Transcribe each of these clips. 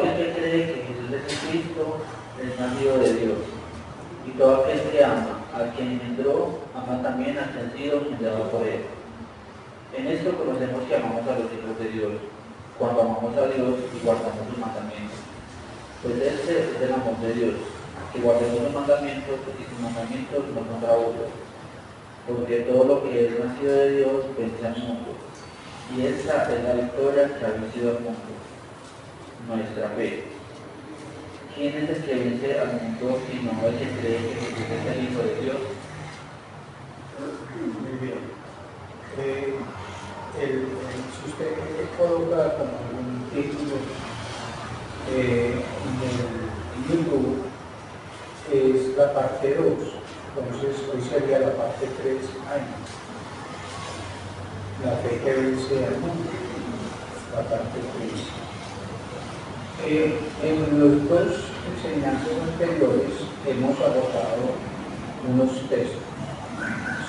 aquel que cree que Jesús es el Cristo es nacido de Dios. Y todo aquel que ama al quien engendró, ama también al que ha sido engendrado por él. En esto conocemos que amamos a los hijos de Dios, cuando amamos a Dios y guardamos sus mandamientos. Pues este es el amor de Dios, que guardemos los mandamientos y sus mandamientos no son bravos, porque todo lo que es nacido de Dios vence al mundo. Y esta es la victoria que ha vencido al mundo, nuestra fe. ¿Quién es el que vence al mundo si no el que cree que Jesús es el Hijo de Dios? Muy bien. Si usted coloca como un título en el YouTube, es la parte 2. Entonces, hoy sería la parte 3 años. La fe que vence al mundo, la parte 3. En los dos enseñanzas anteriores hemos agotado unos textos.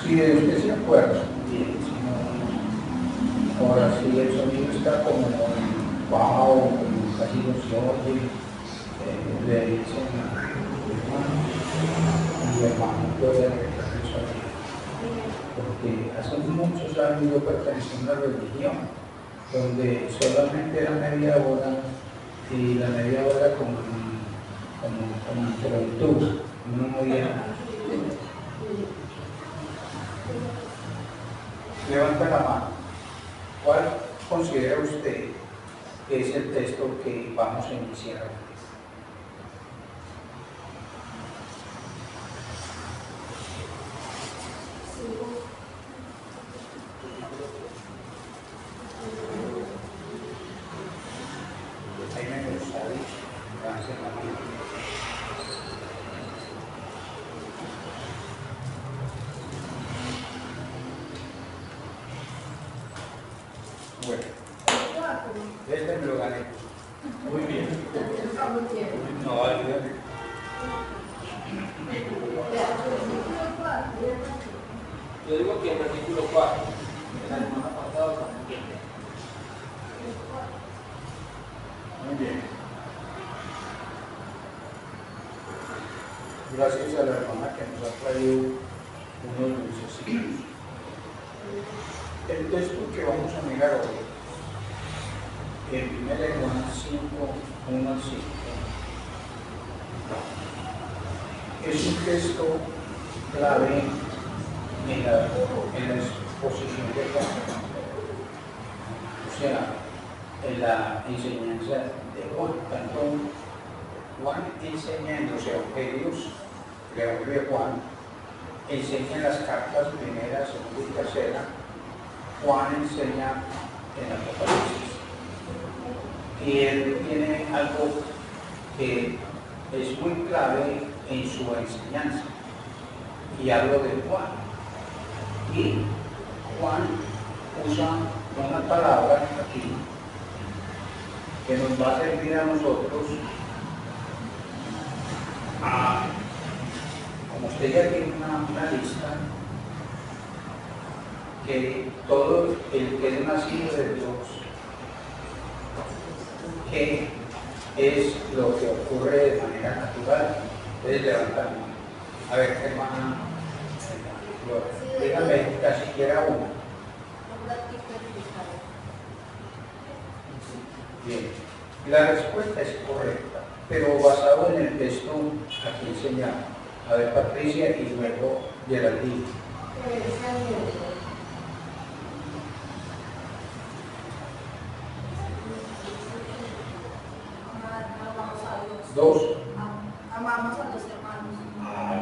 Si usted se acuerda, bien, si no, ahora sí el sonido está como bajo, como casi no se oye, le dicen a mi hermano puede arreglar el sonido. Porque hace muchos años yo pertenecí a una religión donde solamente era media hora y la media hora como introductoria, no oía nada. Levanta la mano. ¿Cuál considera usted que es el texto que vamos a iniciar hoy? Ahí me gusta, gracias a mí. Bueno, este me lo gané. Muy bien. No, ayúdame. Yo digo que el versículo 4, en la semana pasada también. Muy bien. Gracias a la hermana que nos ha traído unos dulcecitos. El texto que vamos a mirar hoy, en 1 Juan 5, 1 al 5, es un texto clave en la exposición de Juan, o sea, en la enseñanza de Juan. Tanto Juan enseña en los evangelios, el evangelio de Juan, enseña en las cartas primera, segunda y tercera. Juan enseña en Apocalipsis. Y él tiene algo que es muy clave en su enseñanza. Y hablo de Juan. Y Juan usa una palabra aquí que nos va a servir a nosotros como usted ya tiene una lista, que todo el que es nacido de Dios, que es lo que ocurre de manera natural. Entonces levantarme. A ver, hermana, dígame casi siquiera una. Bien, la respuesta es correcta, pero basado en el texto aquí enseñado. A ver, Patricia y luego Geraldine. Dos. Amamos a los hermanos.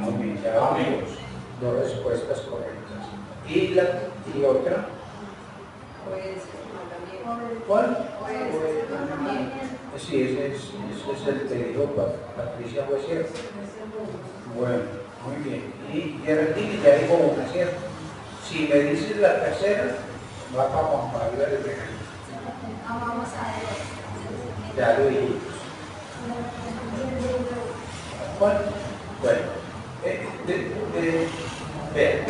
Muy bien, ya vamos. Dos respuestas correctas. ¿Y otra? ¿Cuál? Sí, ese es el que dijo Patricia, fue cierto. Bueno, muy bien. Y Geraldine ya dijo una, ¿cierto? Si me dices la tercera, va para Juan Pablo de regalo. Amamos a Dios. Ya lo dijimos. ¿Cuál? Bueno, vean.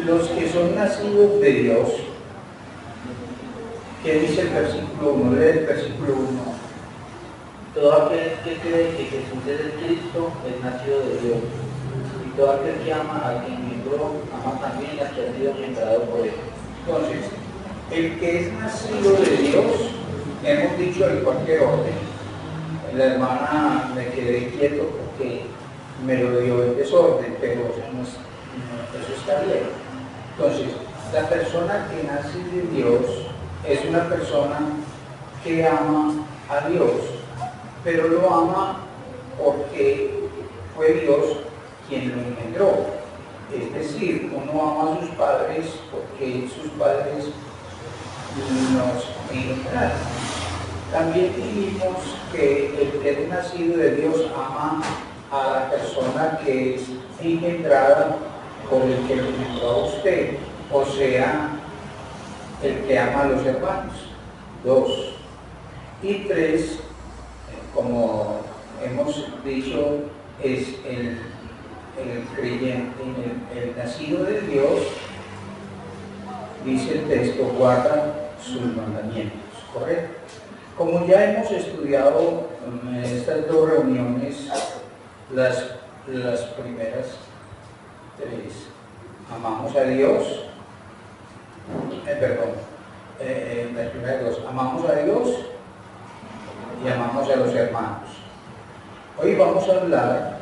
Los que son nacidos de Dios ¿Qué dice el versículo 1? Lee el versículo 1. Todo aquel que cree que Jesús es el Cristo es nacido de Dios. Y todo aquel que ama a quien engendró, ama también al que ha sido engendrado por él. Entonces, el que es nacido de Dios, hemos dicho en cualquier orden. La hermana me quedé quieto porque me lo dio en desorden, pero eso está bien. Entonces, la persona que nace de Dios es una persona que ama a Dios, pero lo ama porque fue Dios quien lo engendró. Es decir, uno ama a sus padres porque sus padres nos engendraron. También dijimos que el que es nacido de Dios ama a la persona que es engendrada por el que lo engendró a usted, o sea, el que ama a los hermanos. 2. Y 3, como hemos dicho, es el creyente, el nacido de Dios, dice el texto, guarda sus mandamientos, ¿correcto? Como ya hemos estudiado en estas 2 reuniones, las primeras 3, amamos a Dios, las primeras 2, amamos a Dios y amamos a los hermanos. Hoy vamos a hablar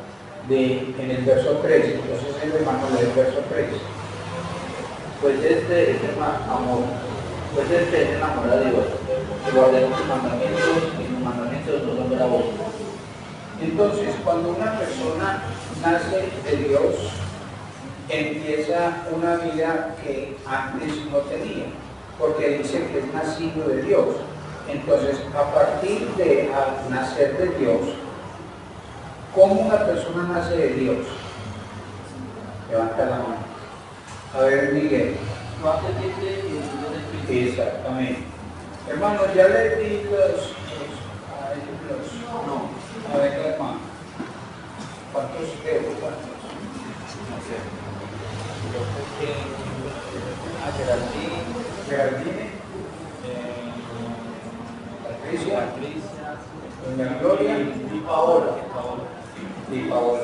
en el verso 3, entonces el hermano lee el verso 3. Pues este es el amor, pues este es el amor a Dios, que guardemos sus mandamientos y sus mandamientos no son gravosos. Entonces, cuando una persona nace de Dios, empieza una vida que antes no tenía, porque dice que es nacido de Dios. Entonces, a partir de nacer de Dios, ¿cómo una persona nace de Dios? Levanta la mano. A ver, Miguel. No hace dice que Dios es Cristo. Exactamente. Hermanos, ya les di no. A ver, hermano. ¿Cuántos dedos? No sé. Yo creo que a Geraldine, Patricia, doña Gloria y Paola. y Paola.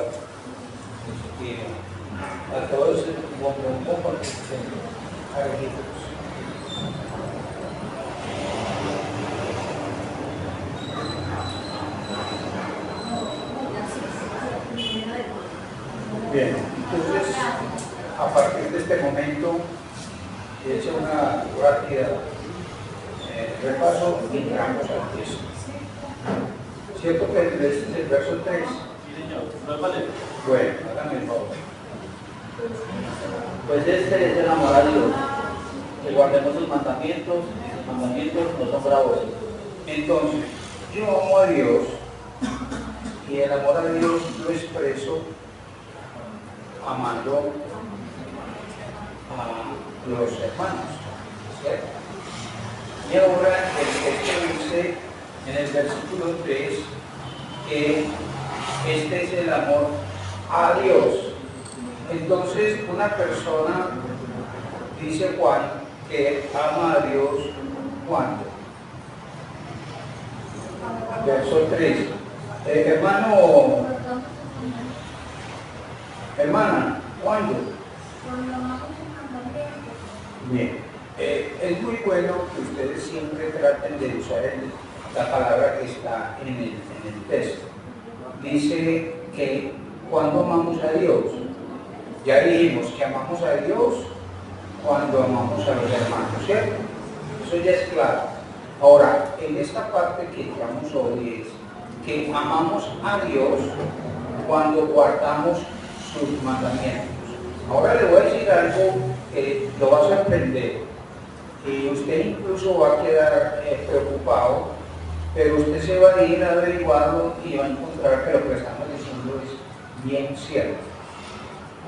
A todos un poco bien, entonces a partir de este momento he hecho una rápida repaso y entramos al texto. ¿Cierto que este es el verso 3? Sí, señor. No es vale. Bueno, háganme el favor. Pues este es el amor a Dios, que guardemos sus mandamientos y sus mandamientos no son gravosos. Entonces, yo amo a Dios y el amor a Dios lo expreso amando a los hermanos, ¿cierto? Y ahora el texto dice en el versículo 3 que este es el amor a Dios. Entonces una persona, dice Juan, que ama a Dios, ¿cuándo? Verso 3. Hermana, ¿cuándo? Bien, es muy bueno que ustedes siempre traten de usar la palabra que está en el texto. Dice que cuando amamos a Dios, ya dijimos que amamos a Dios cuando amamos a los hermanos, ¿cierto? Eso ya es claro. Ahora, en esta parte que digamos hoy es que amamos a Dios cuando guardamos sus mandamientos. Ahora le voy a decir algo que lo va a sorprender y usted incluso va a quedar preocupado, pero usted se va a ir a averiguarlo y va a encontrar que lo que estamos diciendo es bien cierto.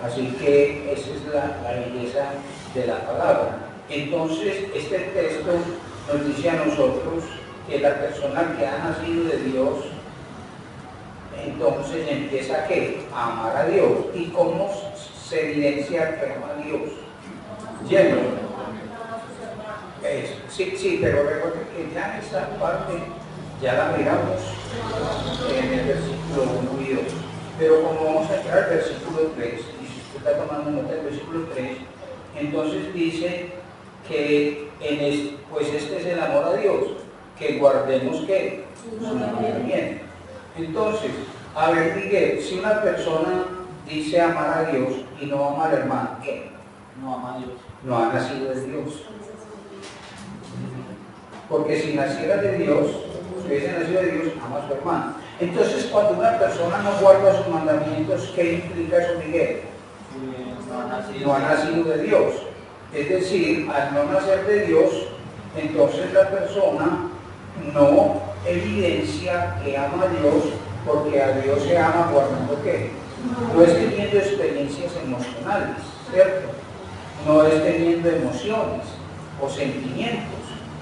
Así que esa es la belleza de la palabra. Entonces, este texto nos dice a nosotros que la persona que ha nacido de Dios, entonces empieza ¿a qué? A amar a Dios. ¿Y cómo se evidencia que ama a Dios? Lleno. Sí, pero recuerden que ya esta parte ya la miramos en el versículo 1 y 2. Pero como vamos a entrar al versículo 3, y si usted está tomando nota del versículo 3, entonces dice que pues este es el amor a Dios, que guardemos ¿qué? Su mandamiento. Entonces, a ver, Miguel, si una persona dice amar a Dios y no ama al hermano, ¿qué? No ama a Dios. No ha nacido de Dios. Porque si naciera de Dios, si hubiese nacido de Dios, ama a su hermano. Entonces, cuando una persona no guarda sus mandamientos, ¿qué implica eso, Miguel? No ha nacido de Dios. Es decir, al no nacer de Dios, entonces la persona no evidencia que ama a Dios, porque a Dios se ama guardando ¿qué? No es teniendo experiencias emocionales, ¿cierto? No es teniendo emociones o sentimientos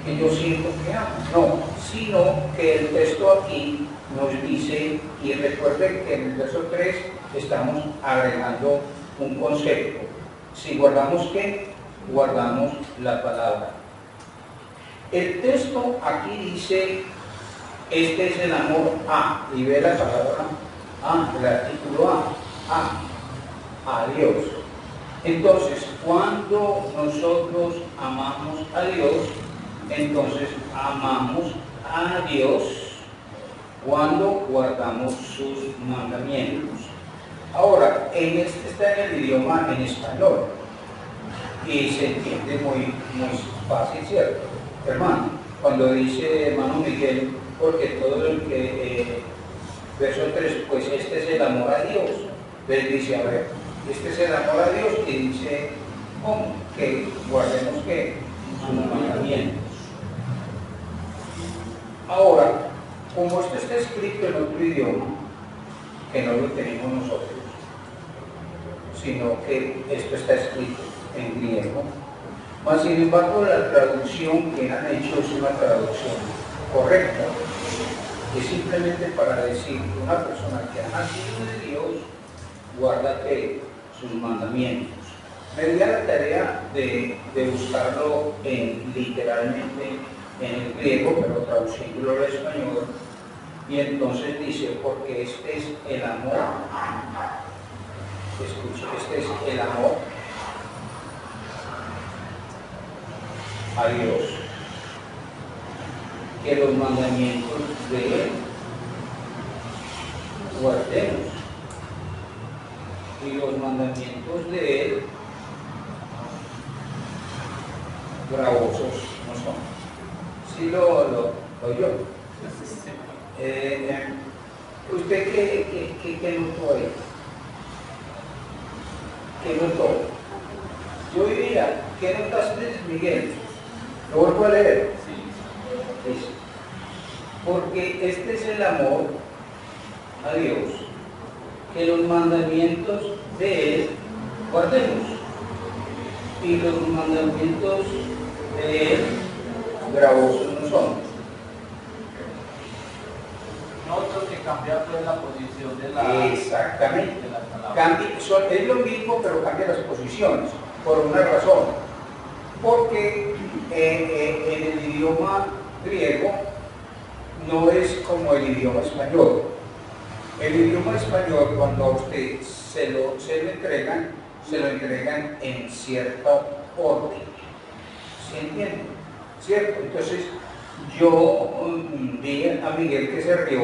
que yo siento que amo, no, sino que el texto aquí nos dice, y recuerden que en el verso 3 estamos agregando un concepto. Si guardamos ¿qué? Guardamos la palabra. El texto aquí dice, este es el amor a, y ve la palabra a, el artículo a Dios. Entonces, cuando nosotros amamos a Dios, entonces amamos a Dios cuando guardamos sus mandamientos. Ahora, este está en el idioma en español y se entiende muy fácil, ¿cierto? Hermano, cuando dice hermano Miguel, porque todo el que, verso 3, pues este es el amor a Dios, él dice, a ver, este es el amor a Dios y dice, ¿cómo? Que guardemos que sus mandamientos. Ahora, como esto está escrito en otro idioma, que no lo tenemos nosotros, sino que esto está escrito en griego, mas sin embargo la traducción que han hecho es una traducción correcta, es simplemente para decir que una persona que ha nacido de Dios guarda sus mandamientos. Me di a la tarea de buscarlo literalmente en el griego, pero traduciéndolo al español, y entonces dice, porque este es el amor, escuche, este es el amor a Dios, que los mandamientos de Él guardemos, y los mandamientos de Él gravosos no son. Sí lo oyó. ¿Usted qué notó ahí? ¿Qué notó? Yo diría, ¿qué notaste, Miguel? ¿Lo vuelvo a leer? Sí. Dice, porque este es el amor a Dios, que los mandamientos de Él guardemos, y los mandamientos de Él gravosos no son. Nosotros que cambiar pues la posición de la... Exactamente. De la palabra. Es lo mismo, pero cambia las posiciones, por una razón. Porque en el idioma griego no es como el idioma español. El idioma español, cuando a usted se lo entregan en cierto orden. ¿Sí entiende? ¿Cierto? Entonces, yo vi a Miguel que se rió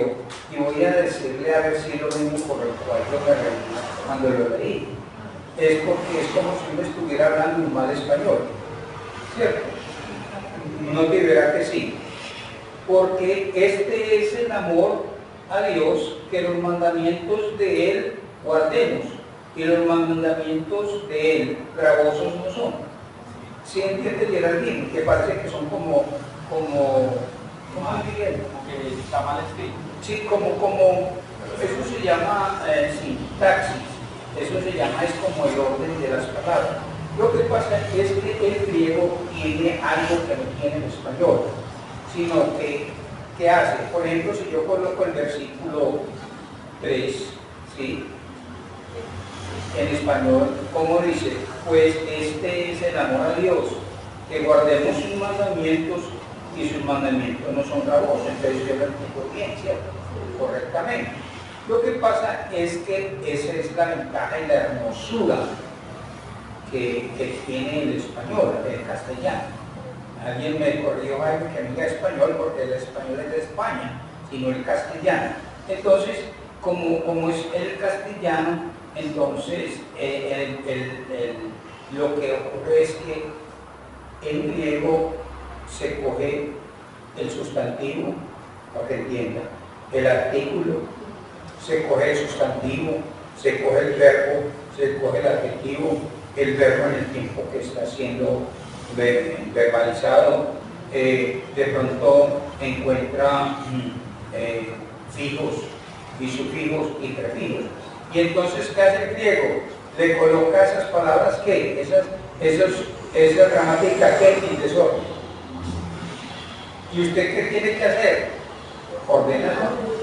y voy a decirle a ver si lo mismo por el cual yo me reí cuando lo leí. Es porque es como si uno estuviera hablando un mal español. ¿Cierto? No te verá que sí. Porque este es el amor a Dios, que los mandamientos de Él guardemos, y los mandamientos de Él gravosos no son. ¿Sí entiende Geraldine? Que parece que son como Miguel. Como que está mal escrito. Sí, eso se llama sintaxis, eso se llama, es como el orden de las palabras. Lo que pasa es que el griego tiene algo que no tiene el español, sino que, ¿qué hace? Por ejemplo, si yo coloco el versículo 3, ¿sí? En español, ¿cómo dice? Pues este es el amor a Dios, que guardemos sus mandamientos y sus mandamientos no son gravosos, entonces yo lo entiendo bien, ¿cierto? Correctamente. Lo que pasa es que esa es la ventaja y la hermosura que tiene el español, el castellano. Alguien me corrigió que no diga español porque el español es de España, sino el castellano. Entonces, como es el castellano, entonces lo que ocurre es que en griego se coge el sustantivo, para que entienda, el artículo, se coge el sustantivo, se coge el verbo, se coge el adjetivo, el verbo en el tiempo que está siendo verbalizado, de pronto encuentra fijos y sufijos y prefijos. Y entonces, ¿qué hace el griego? Le coloca esas palabras que, esa gramática que en desorden. ¿Y usted qué tiene que hacer? Ordenarlo.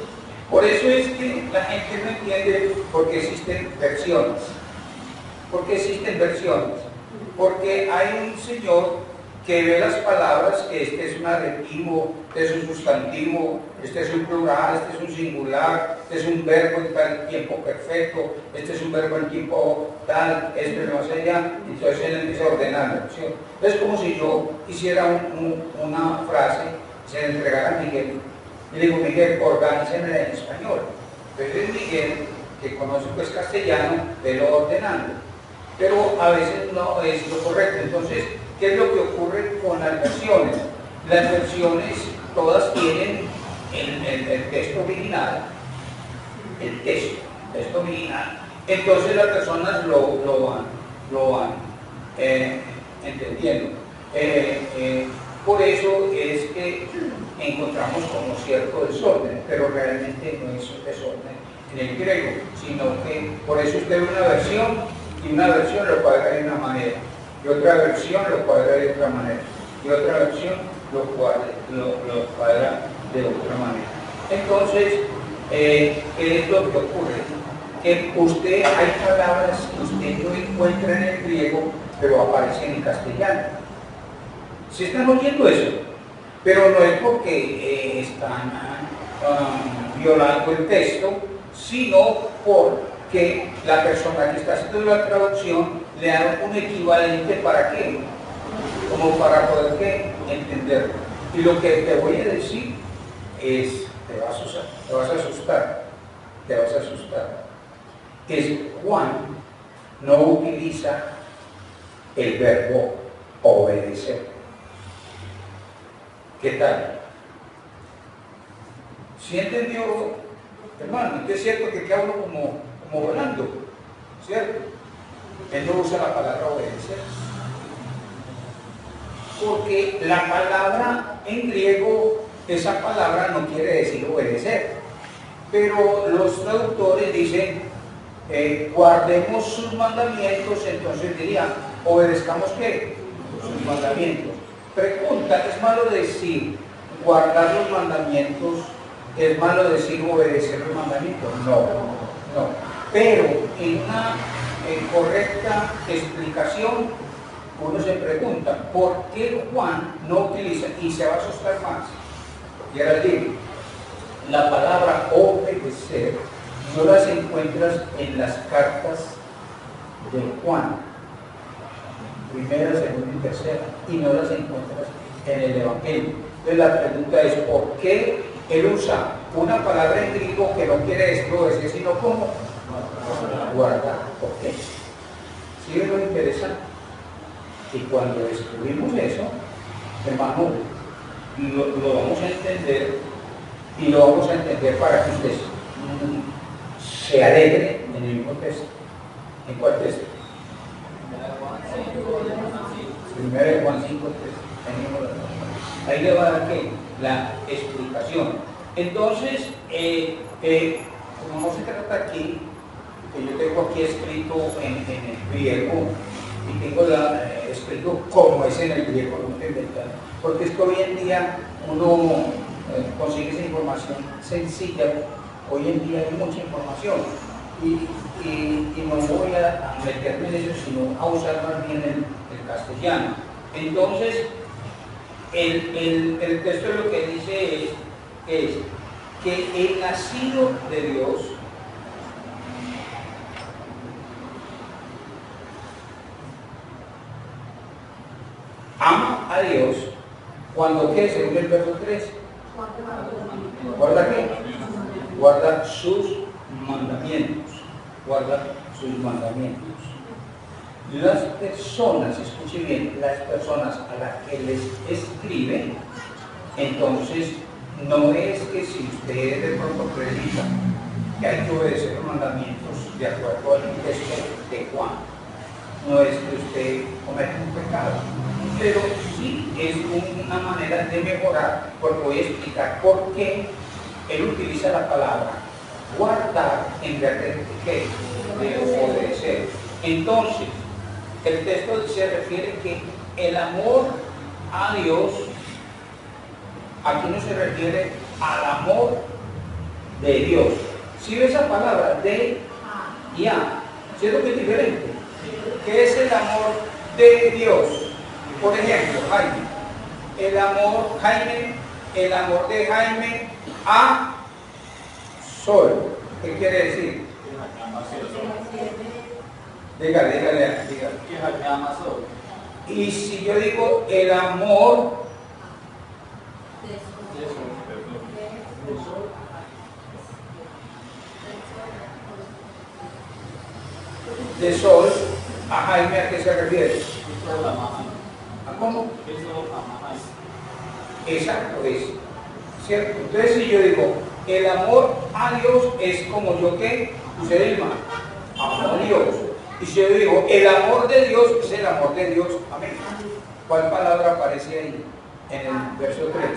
Por eso es que la gente no entiende por qué existen versiones. ¿Por qué existen versiones? Porque hay un señor que ve las palabras, que este es un adjetivo, este es un sustantivo, este es un plural, este es un singular, este es un verbo en tal tiempo perfecto, este es un verbo en tiempo tal, esto es más allá, entonces él empieza a ordenar, ¿sí? Es como si yo hiciera una frase, se la entregara a Miguel, y le digo, Miguel, organícemela en español. Entonces Miguel, que conoce pues castellano, velo ordenando, pero a veces no es lo correcto. Entonces, ¿qué es lo que ocurre con las versiones? Las versiones todas tienen el texto original, el texto original. Entonces las personas lo van entendiendo. Por eso es que encontramos como cierto desorden, pero realmente no es un desorden en el griego, sino que por eso usted ve una versión y una versión lo cuadra de una manera, y otra versión lo cuadra de otra manera, y otra versión lo cuadra de otra manera. Entonces, ¿qué es lo que ocurre? Que usted, hay palabras que usted no encuentra en el griego, pero aparecen en castellano. ¿Sí están oyendo eso? Pero no es porque están violando el texto, sino porque la persona que está haciendo la traducción le da un equivalente para qué, como para poder ¿qué? Entenderlo. Y lo que te voy a decir es, te vas a asustar, es Juan no utiliza el verbo obedecer. ¿Qué tal? ¿Sí entendió, hermano? Es cierto que queda uno como volando, ¿cierto? Él no usa la palabra obedecer. Porque la palabra en griego, esa palabra no quiere decir obedecer. Pero los traductores dicen, guardemos sus mandamientos, entonces diría, obedezcamos ¿qué? Sus mandamientos. Pregunta, ¿es malo decir guardar los mandamientos? ¿Es malo decir obedecer los mandamientos? No. Pero en una correcta explicación, uno se pregunta, ¿por qué Juan no utiliza? Y se va a asustar más. Y ahora digo, la palabra obedecer no las encuentras en las cartas de Juan, primera, segunda y tercera, y no las encuentras en el Evangelio. Entonces la pregunta es, ¿por qué él usa una palabra en griego que no quiere decir obedecer, sino como guardar? ¿Por qué? ¿Sí es lo interesante? Y cuando descubrimos eso, hermano, lo vamos a entender, y lo vamos a entender para que usted se alegre en el mismo texto. ¿En cuál texto? Primero de Juan 5:3. Ahí le va a dar ¿qué? La explicación. Entonces, como no se trata aquí, que yo tengo aquí escrito en el griego, y tengo escrito como es en el griego, no te inventar, porque es que hoy en día uno consigue esa información sencilla. Hoy en día hay mucha información y no voy a meterme en eso, sino a usar más bien el castellano. Entonces, el texto lo que dice es que el nacido de Dios ama a Dios cuando, ¿qué? Según el verso 3, ¿guarda qué? Guarda sus mandamientos. Guarda sus mandamientos. Las personas, escuche bien, las personas a las que les escribe, entonces no es que si usted de pronto precisa que hay que obedecer los mandamientos de acuerdo al texto de Juan, no es que usted cometa un pecado, pero sí es una manera de mejorar, porque voy a explicar por qué él utiliza la palabra guardar en vez de obedecer. Entonces, el texto se refiere que el amor a Dios, aquí no se refiere al amor de Dios. ¿Sí ve esa palabra? De y a. ¿Cierto que es diferente? ¿Qué es el amor de Dios? Por ejemplo, el amor de Jaime a Sol. ¿Qué quiere decir? Dígale. Y si yo digo el amor de Sol, a Jaime, ¿a qué se refiere? ¿A cómo? Exacto, es cierto. Entonces, si yo digo el amor a Dios es como yo que usted misma amo a Dios. Y si yo digo el amor de Dios es el amor de Dios, amén. ¿Cuál palabra aparece ahí en el verso 3?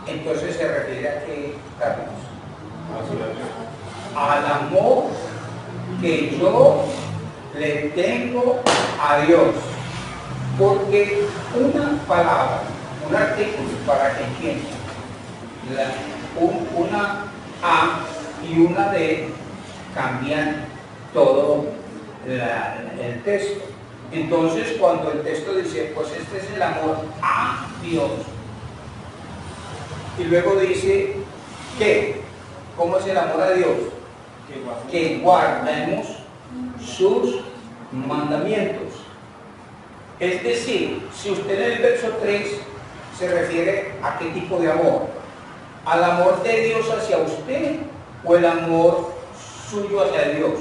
Entonces se refiere a qué, Carlos? Al amor que yo le tengo a Dios. Porque una palabra, un artículo para que entiendan, una A y una D cambian todo el texto. Entonces, cuando el texto dice, pues este es el amor a Dios, y luego dice, ¿qué? ¿Cómo es el amor a Dios? Que guardemos sus mandamientos. Es decir, si usted en el verso 3 se refiere a qué tipo de amor, al amor de Dios hacia usted o el amor suyo hacia Dios.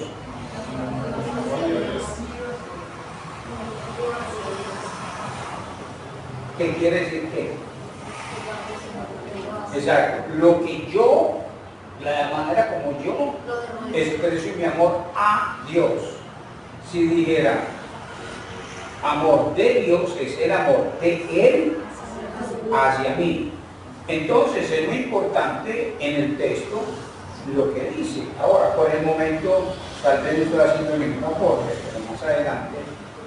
¿Qué quiere decir qué? Exacto. Lo que yo, la manera como yo expreso mi amor a Dios. Si dijera amor de Dios, es el amor de Él hacia mí. Entonces es muy importante en el texto lo que dice. Ahora, por el momento, tal vez estoy haciendo ningún aporte, pero más adelante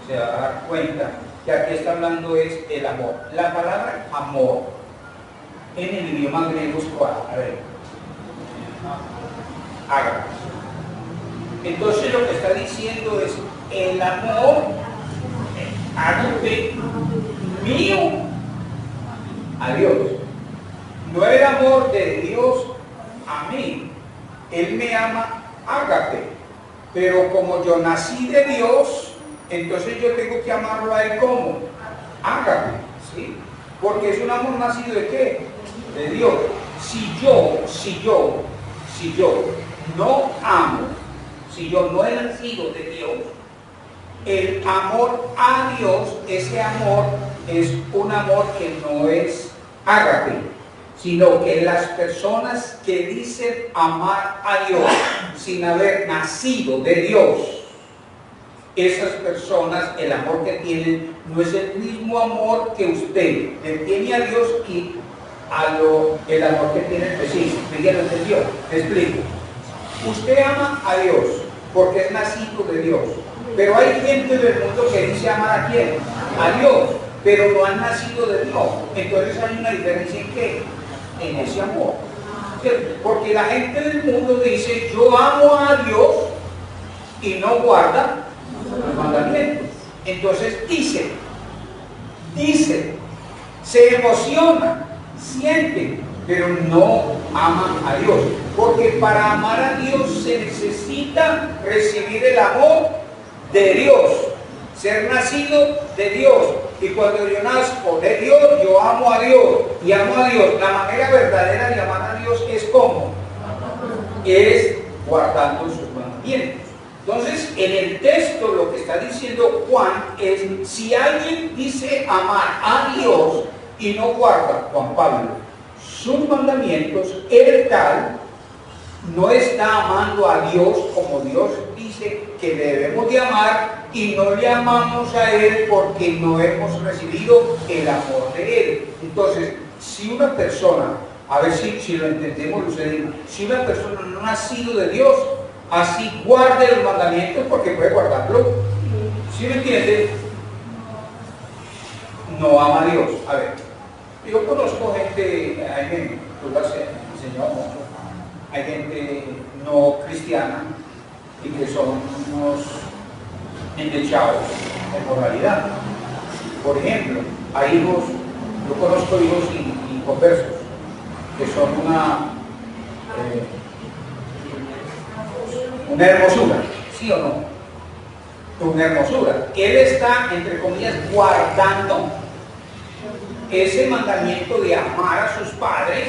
se va a dar cuenta que aquí está hablando es el amor. La palabra amor en el idioma griego es cuál. A ver, ágape. Entonces lo que está diciendo es el amor ágape mío a Dios. No el amor de Dios a mí. Él me ama ágape. Pero como yo nací de Dios, entonces yo tengo que amarlo a Él como ágape, ¿sí? Porque es un amor nacido de ¿qué? De Dios. Si yo no amo, si yo no he nacido de Dios, el amor a Dios, ese amor es un amor que no es ágape, sino que las personas que dicen amar a Dios sin haber nacido de Dios, esas personas, el amor que tienen no es el mismo amor que usted le tiene a Dios y el amor que tiene el sí. ¿Me lo entendió? Te explico. Usted ama a Dios porque es nacido de Dios, pero hay gente del mundo que dice amar a quién, a Dios, pero no han nacido de Dios. Entonces hay una diferencia en qué, en ese amor, ¿cierto? Porque la gente del mundo dice yo amo a Dios y no guarda los mandamientos. Entonces dice, se emociona, siente, pero no aman a Dios. Porque para amar a Dios se necesita recibir el amor de Dios, ser nacido de Dios. Y cuando yo nazco de Dios, yo amo a Dios y amo a Dios. La manera verdadera de amar a Dios es ¿cómo? Es guardando sus mandamientos. Entonces, en el texto lo que está diciendo Juan es, si alguien dice amar a Dios y no guarda, Juan Pablo, sus mandamientos, el tal no está amando a Dios como Dios dice que debemos de amar, y no le amamos a Él porque no hemos recibido el amor de Él. Entonces, si una persona, a ver si lo entendemos, si una persona no ha nacido de Dios, así guarde los mandamientos porque puede guardarlo. ¿Sí me entienden? No ama a Dios. A ver, yo conozco gente, tú lo has enseñado mucho, hay gente no cristiana y que son unos endechados en moralidad. Por ejemplo, hay hijos, yo conozco hijos inconversos que son una hermosura, ¿sí o no? Una hermosura. Él está, entre comillas, guardando ese mandamiento de amar a sus padres,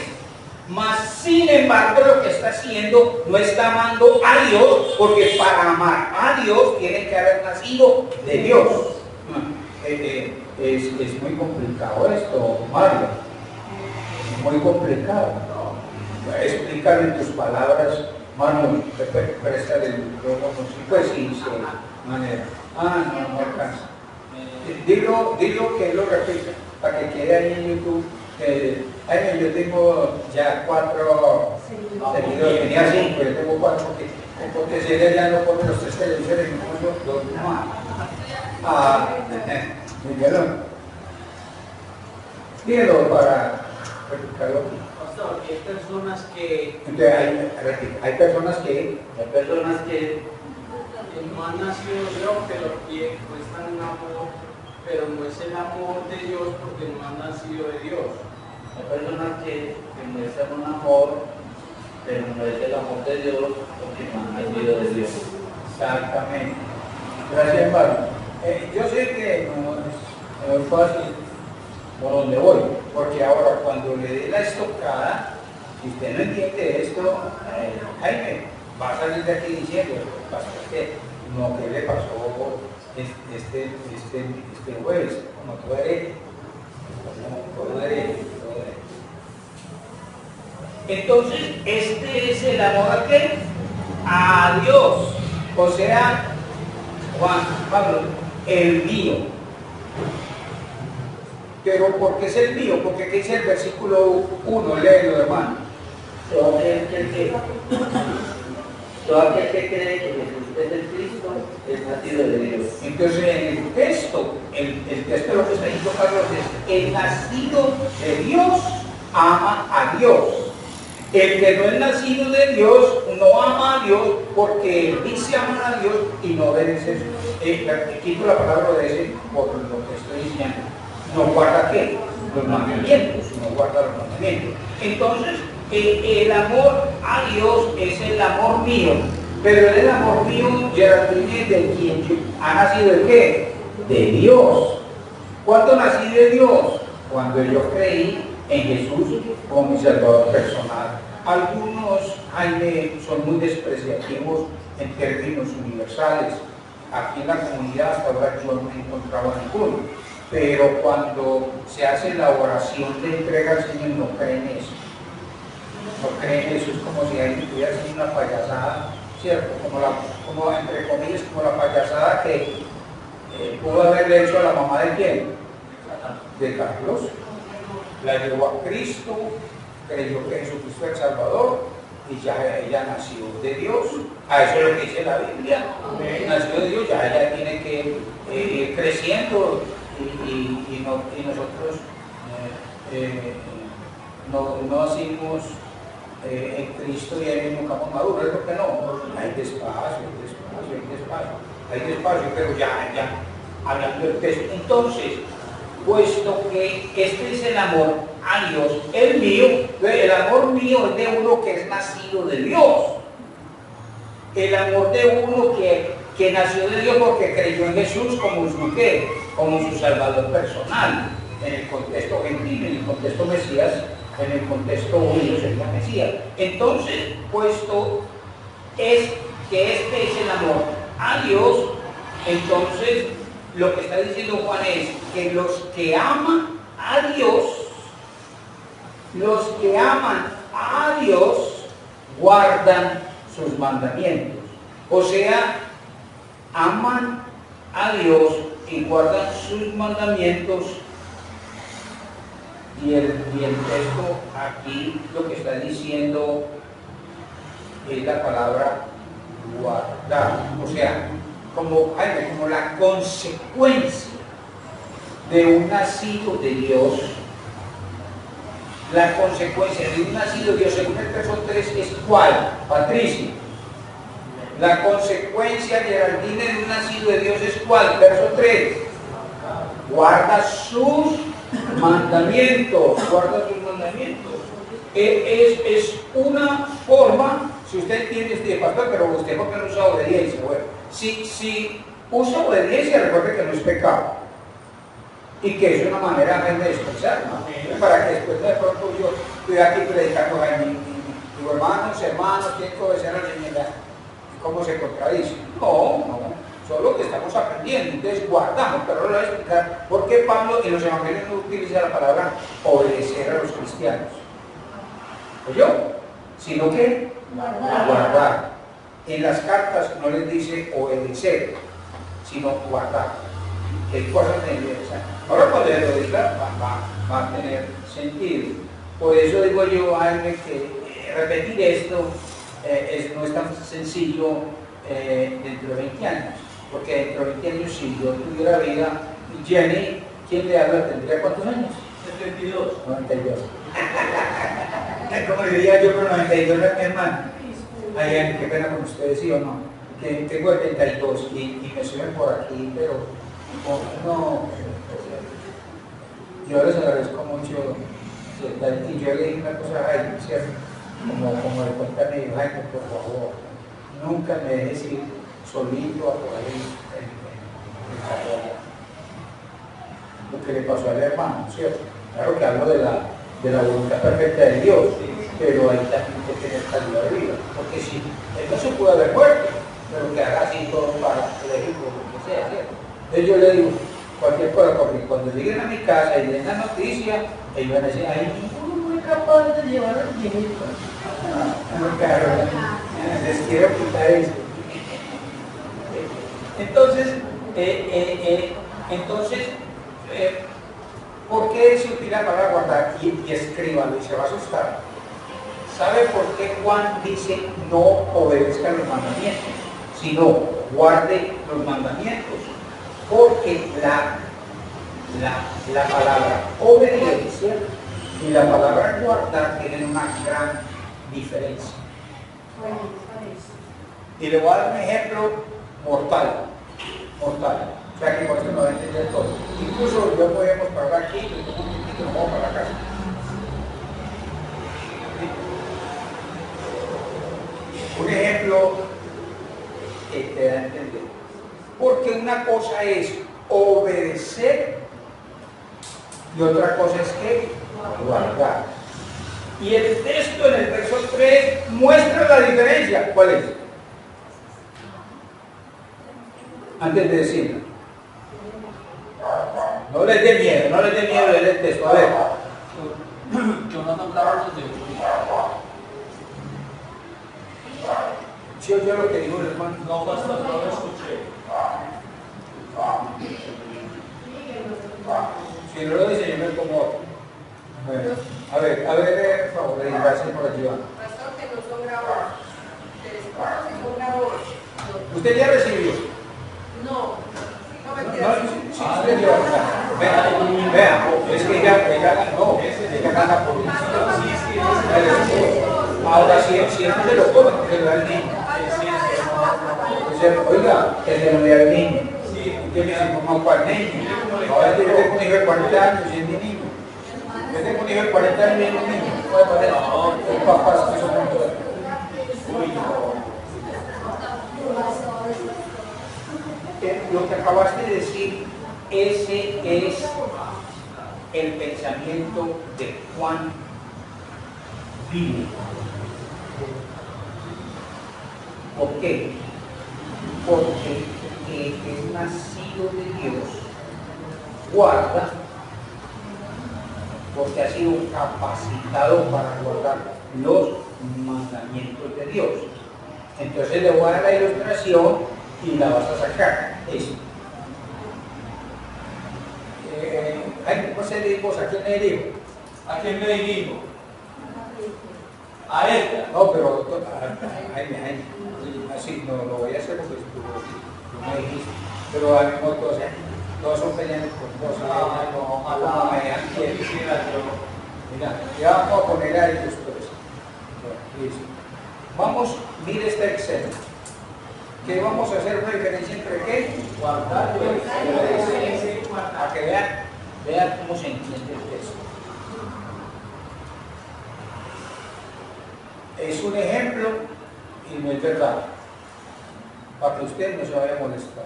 mas sin embargo lo que está haciendo no está amando a Dios, porque para amar a Dios tiene que haber nacido de Dios. Es muy complicado esto, Mario. Es muy complicado. Explícalo en tus palabras, Mario. Presta el micrófono. Pues sí, de manera. No alcanza. Dilo que él lo repita, para que quede ahí en YouTube. Yo tengo ya 4 seguidores, tenía 5, yo tengo 4 porque si él ya no pone los 3 televisores, incluso 2 más. Dígalo para replicarlo aquí. Pastor, hay personas que... Entonces, hay personas que no han nacido de Dios, pero que muestran un amor, pero no es el amor de Dios porque no han nacido de Dios. Hay personas que muestran un amor, pero no es el amor de Dios porque no han nacido de Dios. Exactamente. Gracias, Pablo. Yo sé que no es fácil por donde voy, porque ahora cuando le dé la estocada, si usted no entiende esto, Jaime, va a salir de aquí diciendo, que no, ¿qué le pasó este jueves? Como todo hereje. Entonces, este es el amor a qué? A Dios. O sea, Juan, Pablo, el mío. Pero ¿por qué es el mío? Porque ¿qué dice el versículo 1? Léelo, hermano. Todo aquel que cree que Jesús es el Cristo es nacido de Dios. Entonces, en el texto lo que está diciendo Carlos es: el nacido de Dios ama a Dios. El que no es nacido de Dios no ama a Dios porque dice amar a Dios y no obedece. Quito la palabra obedece por lo que estoy diciendo. No guarda ¿qué? Los mandamientos. No guarda los mandamientos. Entonces, el amor a Dios es el amor mío. Pero el amor mío ya viene de quien ha nacido de qué? De Dios. ¿Cuándo nací de Dios? Cuando yo creí en Jesús como mi Salvador personal. Algunos, Jaime, son muy despreciativos en términos universales. Aquí en la comunidad hasta ahora yo no he encontrado ninguno. Pero cuando se hace la oración de entrega al Señor, no creen eso. No creen eso, es como si alguien estuviera haciendo una payasada, ¿cierto? Como entre comillas, como la payasada que pudo haberle hecho a la mamá de quién? De Carlos. La llevó a Cristo, creyó que Jesucristo es el Salvador y ya ella nació de Dios. A eso es lo que dice la Biblia. Nació de Dios, ya ella tiene que ir creciendo y nosotros no nacimos en Cristo y ahí mismo estamos maduros. ¿Es lo que no? Hay despacio, pero ya hablando del texto. Entonces, puesto que este es el amor a Dios, el mío, el amor mío es de uno que es nacido de Dios. El amor de uno que nació de Dios porque creyó en Jesús como su ¿qué? Como su Salvador personal. En el contexto gentil, en el contexto Mesías, en el contexto judío sería Mesías. Entonces, puesto es que este es el amor a Dios, entonces lo que está diciendo Juan es que los que aman a Dios, los que aman a Dios, guardan sus mandamientos. O sea, aman a Dios y guardan sus mandamientos. Y el texto aquí lo que está diciendo es la palabra guardar. O sea, como la consecuencia de un nacido de Dios. La consecuencia de un nacido de Dios, según el verso 3, es ¿cuál? Patricia. La consecuencia, Geraldine, de un nacido de Dios es ¿cuál? Verso 3. Guarda sus mandamientos. Guarda sus mandamientos. Es una forma, si usted entiende este pastor, pero usted porque no usa obediencia. Bueno, si usa obediencia, recuerde que no es pecado. Y que es una manera de expresar, ¿no? Para que después de pronto yo estoy aquí predicando a mis hermanos, tienen que obedecer a la Señora. ¿Cómo se contradice? No, solo que estamos aprendiendo, entonces guardamos, pero ahora voy a explicar por qué Pablo en los evangelios no utiliza la palabra obedecer a los cristianos. ¿Oyó? Sino que guardar. En las cartas no les dice obedecer, sino guardar. ¿Qué cosas interesantes? Ahora cuando lo diga va a tener sentido. Por eso digo yo, Jaime, que repetir esto no es tan sencillo dentro de 20 años. Porque dentro de 20 años, si yo tuviera vida, Jenny, ¿quién le habla? ¿Tendría cuántos años? 72. 92. Como diría yo con 92, mi hermano. Ay, qué pena con ustedes, ¿sí o no? Que tengo 72 y me suben por aquí, pero no. Yo les agradezco mucho. Y yo le dije una cosa a Jaime, ¿cierto? Como le cuenta mi hijo, Jaime, por favor, nunca me dejes ir solito a por ahí el carro. Lo que le pasó al hermano, ¿cierto? Claro que hablo de la voluntad perfecta de Dios, pero hay también que tener calidad de vida, porque si él no se puede haber muerto, pero que haga así todo para elegir lo que sea, ¿cierto? Entonces yo le digo, cualquier cosa, porque cuando lleguen a mi casa y den la noticia, ellos van a decir, ay, ninguno no es capaz de llevar al viejito. Les quiero quitar eso. Entonces, ¿por qué se utiliza la palabra guardar? Y escríbalo y se va a asustar. ¿Sabe por qué Juan dice no obedezca los mandamientos, sino guarde los mandamientos? Porque la palabra obediencia y la palabra guardar tienen una gran diferencia. Y le voy a dar un ejemplo mortal. O sea que por eso no va a entender todo. Incluso yo podemos parar aquí, y un poquito nos vamos para la casa. Un ejemplo que te da a entender. Porque una cosa es obedecer y otra cosa es que guardar. Y el texto en el verso 3 muestra la diferencia. ¿Cuál es? Antes de decirlo. No les dé miedo leer el texto. A ver. Jonathan Bravo desde ¿Sí oyó lo que dijo el hermano? No, pastor, no lo escuché. Si no lo dice, yo me incomodo. Bueno, a ver, por favor, gracias por ayudar. Pastor, que no son grabados. Que son grabados. ¿Usted ya recibió? No. No me No, quedas. sí, usted ya. Vea, es que ella ganó. Ella gana por ahora sí, si él no se lo come, porque lo da el niño. Oiga, que se lo dé al niño. Sí, Tiene como cual niño. Ahora yo tengo un hijo de 40 años y es mi niño. Yo tengo un hijo de 40 años y es mi niño. Puede parecer. Los papás que son muy. Lo que acabaste de decir, ese es el pensamiento de Juan Vine. ¿Por qué? Porque el que es nacido de Dios guarda, porque ha sido capacitado para guardar los mandamientos de Dios. Entonces le voy a dar la ilustración y la vas a sacar. Eso. ¿Cómo se le dijo? ¿A quién le dijo? ¿A quién me dirijo? A esta. No, pero así no lo voy a hacer porque tú me dijiste. Pero al mismo tiempo, todos son peleando con cosas. No, me dan tiempo. Mira, ya vamos a poner a ellos pues. Listo. Vamos, mire este Excel. ¿Qué vamos a hacer una diferencia entre qué? Guardar. Para que vean cómo se entiende el texto. Es un ejemplo y no es verdad. Para que usted no se vaya a molestar.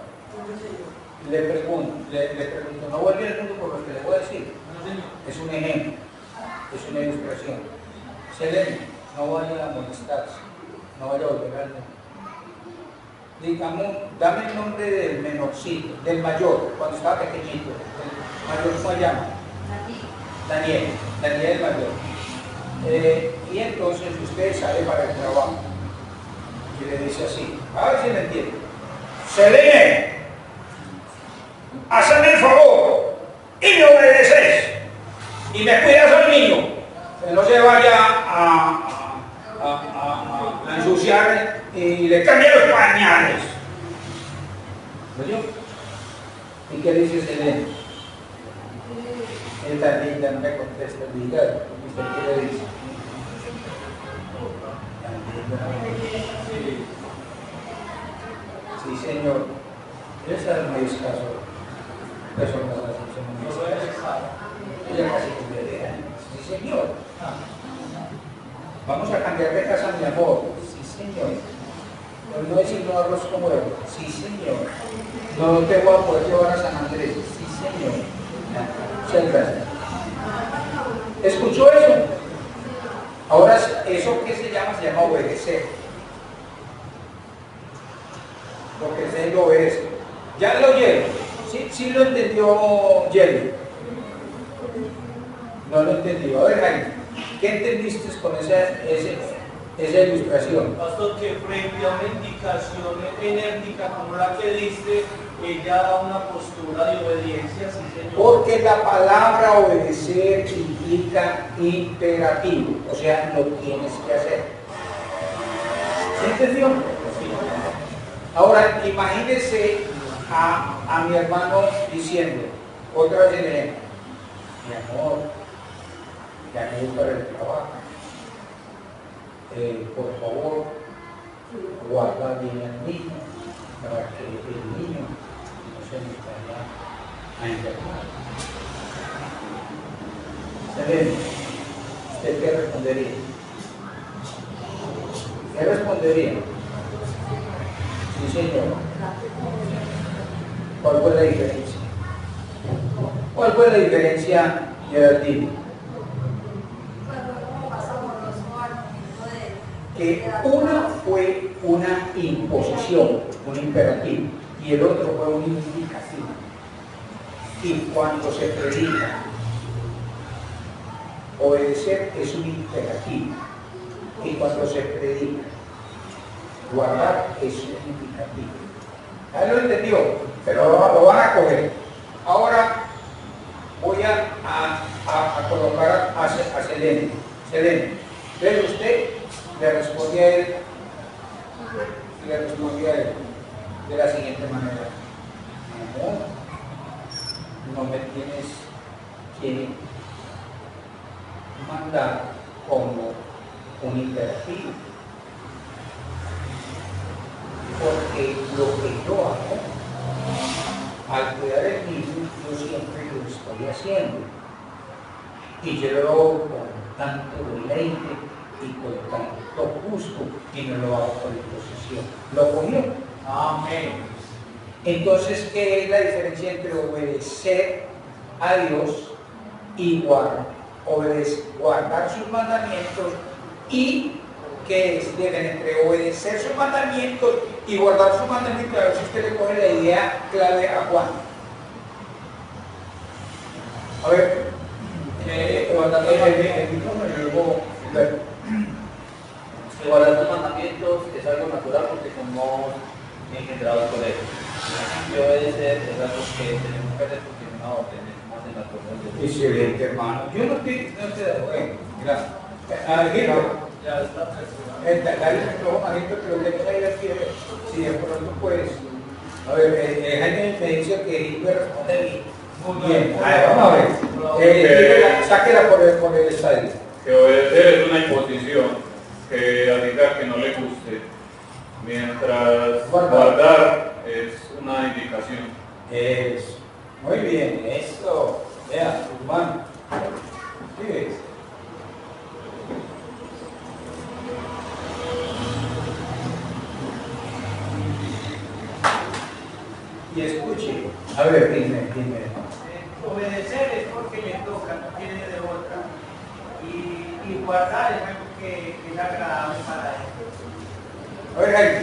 Le pregunto, no vuelve al mundo por lo que le voy a decir. Es un ejemplo, es una ilustración. Selene, no vaya a molestarse, no vaya a volver al mundo. Digamos, dame el nombre del menorcito, del mayor, cuando estaba pequeñito. El mayor, ¿cómo se llama? Daniel el mayor. Y entonces usted sale para el trabajo y le dice así, a ver si me entiende. Selene, hazme el favor y me obedeces y me cuidas al niño, que no se vaya a ensuciar y le cambia los pañales. ¿Oyó? ¿Y qué dice Selene? Esta linda no me contesta, diga, ¿qué le dice? Sí, señor. Esa es muy escaso. Personas así. Ya casi cumple años. Sí, señor. Vamos a cambiar de casa, mi amor. Sí, señor. No decir no arroz con huevo. Sí, señor. No te voy a poder llevar a San Andrés. Sí, señor. Muchas gracias. ¿Escuchó eso? Ahora, ¿eso qué se llama? Se llama obedecer. Lo que se lo obedece. ¿Ya lo oyeron? ¿Sí lo entendió Jerry? No lo entendió. A ver, Jaime, ¿qué entendiste con esa ilustración? Pastor, que frente a una indicación enérgica como la que diste, ella da una postura de obediencia, sí, señor. Porque la palabra obedecer implica imperativo, o sea, lo tienes que hacer. ¿Sí entendió? Ahora, imagínese a mi hermano diciendo, otra vez el ejemplo, mi amor, ya no voy para el trabajo. Por favor, guarda bien al niño para que el niño no se me vaya a enfermar. Selene, ¿usted qué respondería? ¿Qué respondería? Sí, señor. ¿Cuál fue la diferencia? ¿Cuál fue la diferencia de Arturo? Que una fue una imposición, un imperativo, y el otro fue un indicativo. Y cuando se predica, obedecer es un imperativo, y cuando se predica, guardar es un indicativo. ¿Ya lo entendió? Pero lo van a coger. Ahora voy a colocar a Selene. Selene, ¿ve usted? Le respondí a él de la siguiente manera: mi amor, no me tienes que mandar como un imperativo, porque lo que yo hago al cuidar el niño, yo siempre lo estoy haciendo. Y yo lo hago con tanto deleite y con tanto gusto, y no lo hago por imposición. ¿Lo cogió? Amén. Entonces, ¿qué es la diferencia entre obedecer a Dios y guardar sus mandamientos? ¿Y qué es entre obedecer sus mandamientos y guardar sus mandamientos? A ver si usted le coge la idea clave a Juan. A ver, Guardar los mandamientos es algo natural porque somos engendrados por él. Y obedecer es algo que tenemos que hacer porque es una orden, es más en la cosa de Dios. excelente, hermano. Yo no estoy bueno, gracias. Ya está. Dale el micrófono a Egipto, que lo tenés ahí al pie. Si de pronto puedes. A ver, Jaime me dice que Egipto responde bien. Bien, vamos a ver. Sáquela por el estadio. Que obedecer es una imposición, que diga que no le guste, mientras guardar es una indicación. Eso. Muy bien, esto. Vea, hermano. ¿Qué ves? Y escuche. A ver, dime. Obedecer es porque le toca, no tiene de otra. Y guardar es algo que es agradable para él. A ver, Jaime.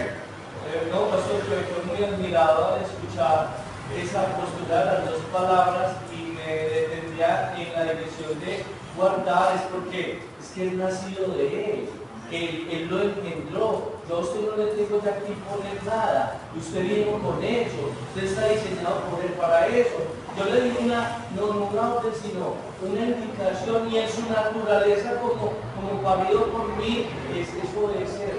No, pastor, yo estoy muy admirado de escuchar esa postura de las dos palabras y me detendría en la dirección de guardar, es porque es que es nacido de él. Él lo engendró. Yo a usted no le tengo ya que imponer nada. Usted vino con eso. Usted está diseñado por él para eso. Yo le di no una orden, sino una indicación, y en su naturaleza como parido por mí es obedecer.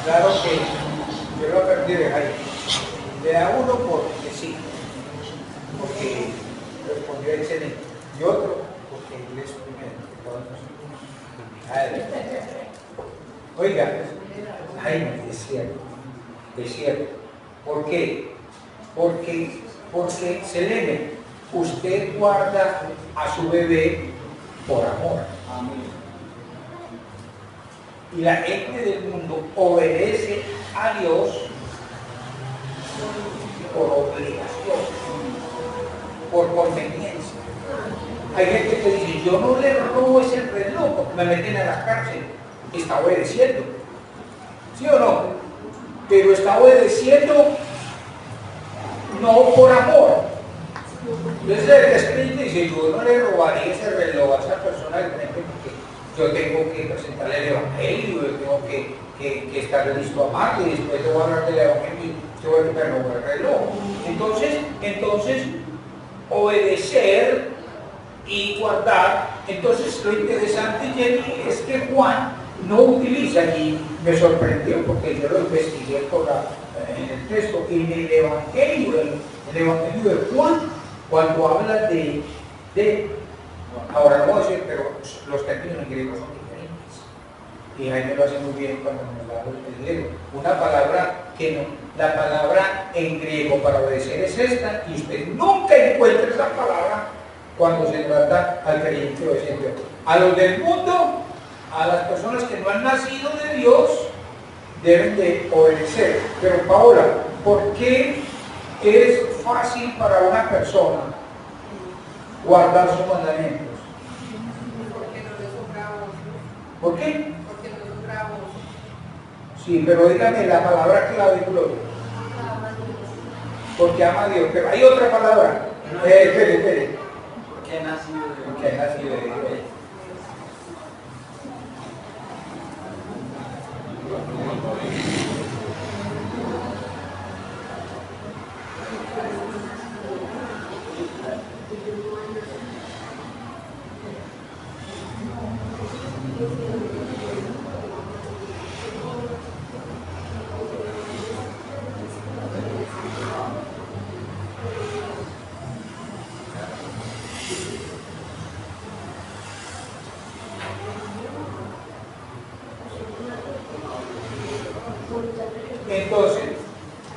Claro que yo lo aprendí de Jaime. Le da uno porque sí, porque respondió excelente. Y otro porque él es primero. Oiga, Jaime, es cierto. ¿Por qué? Porque Selene, usted guarda a su bebé por amor. Y la gente del mundo obedece a Dios por obligación, por conveniencia. Hay gente que dice, yo no le robo ese reloj porque me meten a la cárcel. Está obedeciendo, ¿sí o no? Pero está obedeciendo no por amor. Entonces el espíritu dice, yo no le robaría ese reloj a esa persona del frente porque yo tengo que presentarle el evangelio, yo tengo que estar listo a amarle, y después te voy a hablar del evangelio y te voy a quitar el reloj. Entonces, obedecer y guardar. Entonces, lo interesante, Jenny, es que Juan no utiliza, y me sorprendió porque yo lo investigué en el texto, en el evangelio de Juan, cuando habla de ahora no voy a decir, pero los términos en griego son diferentes. Y Jaime lo hace muy bien cuando nos habla el griego. Una palabra que no, la palabra en griego para obedecer es esta, y usted nunca encuentra esa palabra cuando se trata al creyente obediente. A los del mundo, a las personas que no han nacido de Dios, deben de obedecer. Pero Paola, ¿por qué es fácil para una persona guardar sus mandamientos? Porque no son bravos. ¿Por qué? Porque no son bravos. Sí, pero dígame la palabra clave, Gloria. Porque ama a Dios. Pero hay otra palabra. Espere. Porque ha nacido de Dios. Porque ha nacido de Dios.